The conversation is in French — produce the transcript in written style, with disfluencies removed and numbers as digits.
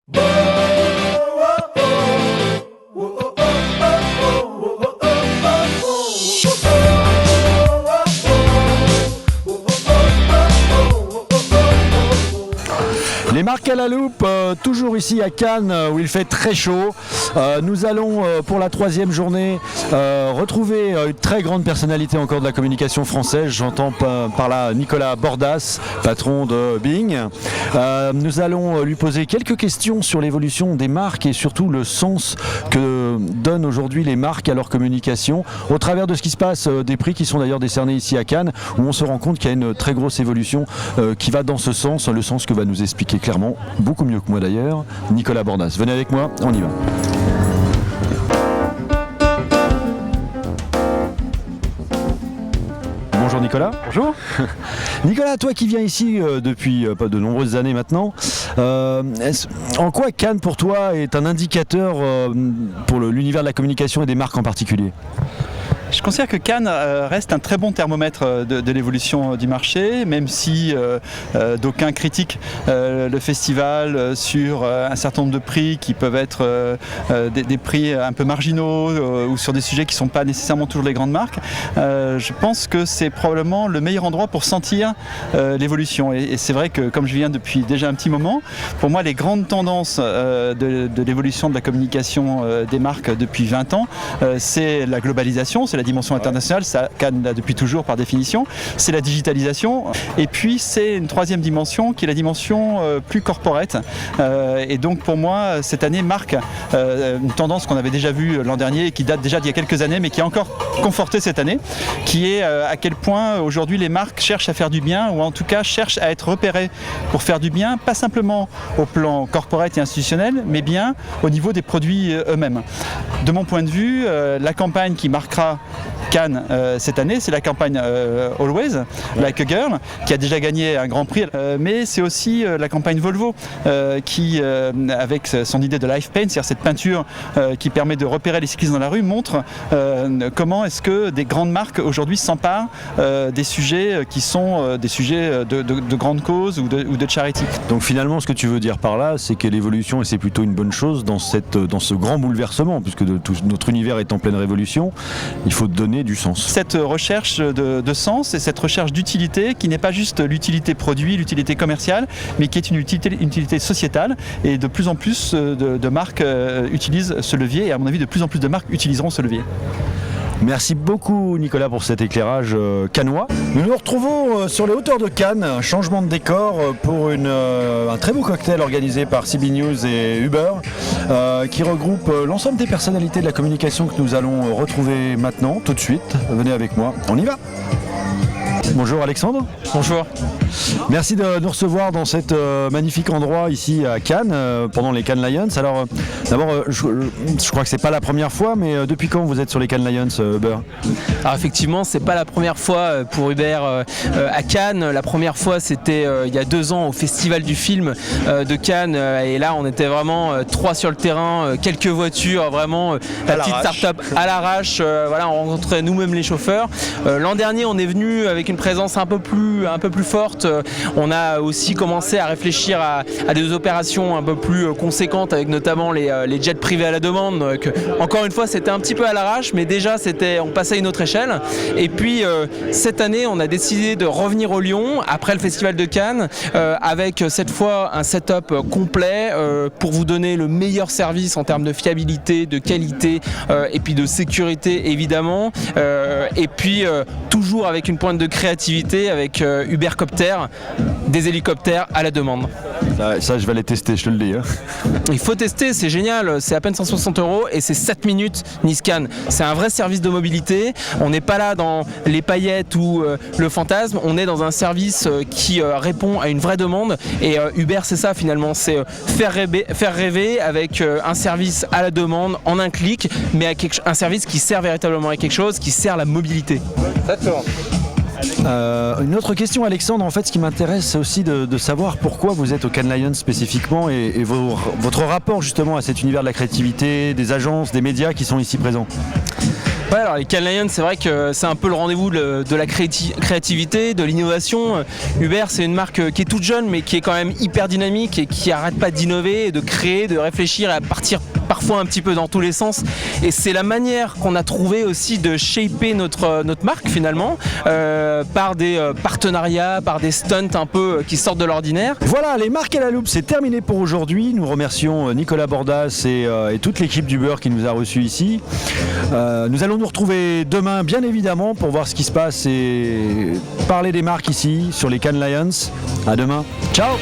Les marques à la loupe, toujours ici à Cannes où il fait très chaud. Nous allons pour la 3e journée retrouver une très grande personnalité encore de la communication française. J'entends par là Nicolas Bordas, patron de Bing. Nous allons lui poser quelques questions sur l'évolution des marques et surtout le sens que donnent aujourd'hui les marques à leur communication au travers de ce qui se passe, des prix qui sont d'ailleurs décernés ici à Cannes où on se rend compte qu'il y a une très grosse évolution qui va dans ce sens, le sens que va nous expliquer clairement, beaucoup mieux que moi d'ailleurs, Nicolas Bordas. Venez avec moi, on y va. Bonjour Nicolas. Bonjour. Nicolas, toi qui viens ici depuis pas de nombreuses années maintenant, en quoi Cannes pour toi est un indicateur pour l'univers de la communication et des marques en particulier ? Je considère que Cannes reste un très bon thermomètre de l'évolution du marché, même si d'aucuns critiquent le festival sur un certain nombre de prix qui peuvent être des prix un peu marginaux ou sur des sujets qui ne sont pas nécessairement toujours les grandes marques. Je pense que c'est probablement le meilleur endroit pour sentir l'évolution. Et c'est vrai que comme je viens depuis déjà un petit moment, pour moi les grandes tendances de l'évolution de la communication des marques depuis 20 ans, c'est la globalisation, c'est la dimension internationale, ça Cannes là depuis toujours par définition, c'est la digitalisation et puis c'est une troisième dimension qui est la dimension plus corporate et donc pour moi cette année marque une tendance qu'on avait déjà vue l'an dernier et qui date déjà d'il y a quelques années mais qui est encore confortée cette année, qui est à quel point aujourd'hui les marques cherchent à faire du bien ou en tout cas cherchent à être repérées pour faire du bien, pas simplement au plan corporate et institutionnel mais bien au niveau des produits eux-mêmes. De mon point de vue, la campagne qui marquera Cannes cette année, c'est la campagne Always, Like a Girl, qui a déjà gagné un grand prix, mais c'est aussi la campagne Volvo qui, avec son idée de Life Paint, c'est-à-dire cette peinture qui permet de repérer les cyclistes dans la rue, montre comment est-ce que des grandes marques aujourd'hui s'emparent des sujets qui sont des sujets de grandes causes ou de charity. Donc finalement, ce que tu veux dire par là, c'est que l'évolution, et c'est plutôt une bonne chose dans ce grand bouleversement, puisque tout notre univers est en pleine révolution, il faut donner du sens. Cette recherche de sens et cette recherche d'utilité qui n'est pas juste l'utilité produit, l'utilité commerciale, mais qui est une utilité sociétale et de plus en plus de marques utilisent ce levier et à mon avis de plus en plus de marques utiliseront ce levier. Merci beaucoup Nicolas pour cet éclairage cannois. Nous nous retrouvons sur les hauteurs de Cannes, un changement de décor pour un très beau cocktail organisé par CB News et Uber qui regroupe l'ensemble des personnalités de la communication que nous allons retrouver maintenant, tout de suite. Venez avec moi, on y va. Bonjour Alexandre. Bonjour. Merci de nous recevoir dans cet magnifique endroit ici à Cannes pendant les Cannes Lions. Alors d'abord je crois que c'est pas la première fois, mais depuis quand vous êtes sur les Cannes Lions, Uber ? Alors effectivement c'est pas la première fois pour Uber à Cannes. La première fois c'était il y a 2 ans au Festival du film de Cannes et là on était vraiment 3 sur le terrain, quelques voitures, vraiment la petite start-up à l'arrache, voilà, on rencontrait nous-mêmes les chauffeurs. L'an dernier on est venu avec une présence un peu plus forte. On a aussi commencé à réfléchir à des opérations un peu plus conséquentes avec notamment les jets privés à la demande. Donc, encore une fois c'était un petit peu à l'arrache mais déjà on passait à une autre échelle et puis cette année on a décidé de revenir au Lyon après le Festival de Cannes avec cette fois un setup complet pour vous donner le meilleur service en termes de fiabilité, de qualité et puis de sécurité évidemment et puis toujours avec une pointe de créativité avec Ubercopter, des hélicoptères à la demande. Ça je vais aller tester, je te le dis. Il faut tester, c'est génial, c'est à peine 160 € et c'est 7 minutes Nice-Cannes. C'est un vrai service de mobilité, on n'est pas là dans les paillettes ou le fantasme, on est dans un service qui répond à une vraie demande et Uber c'est ça finalement, c'est faire rêver avec un service à la demande en un clic, mais avec un service qui sert véritablement à quelque chose, qui sert la mobilité. D'accord. Une autre question Alexandre, en fait ce qui m'intéresse c'est aussi de savoir pourquoi vous êtes au Cannes Lions spécifiquement et votre rapport justement à cet univers de la créativité, des agences, des médias qui sont ici présents. Ouais, alors les Cannes Lions, c'est vrai que c'est un peu le rendez-vous de la créativité, de l'innovation. Uber, c'est une marque qui est toute jeune, mais qui est quand même hyper dynamique et qui arrête pas d'innover, de créer, de réfléchir et à partir parfois un petit peu dans tous les sens. Et c'est la manière qu'on a trouvé aussi de shaper notre marque finalement, par des partenariats, par des stunts un peu qui sortent de l'ordinaire. Voilà, les marques à la loupe, c'est terminé pour aujourd'hui. Nous remercions Nicolas Bordas et toute l'équipe du beurre qui nous a reçus ici. Nous allons nous retrouver demain, bien évidemment, pour voir ce qui se passe et parler des marques ici sur les Cannes Lions. À demain. Ciao!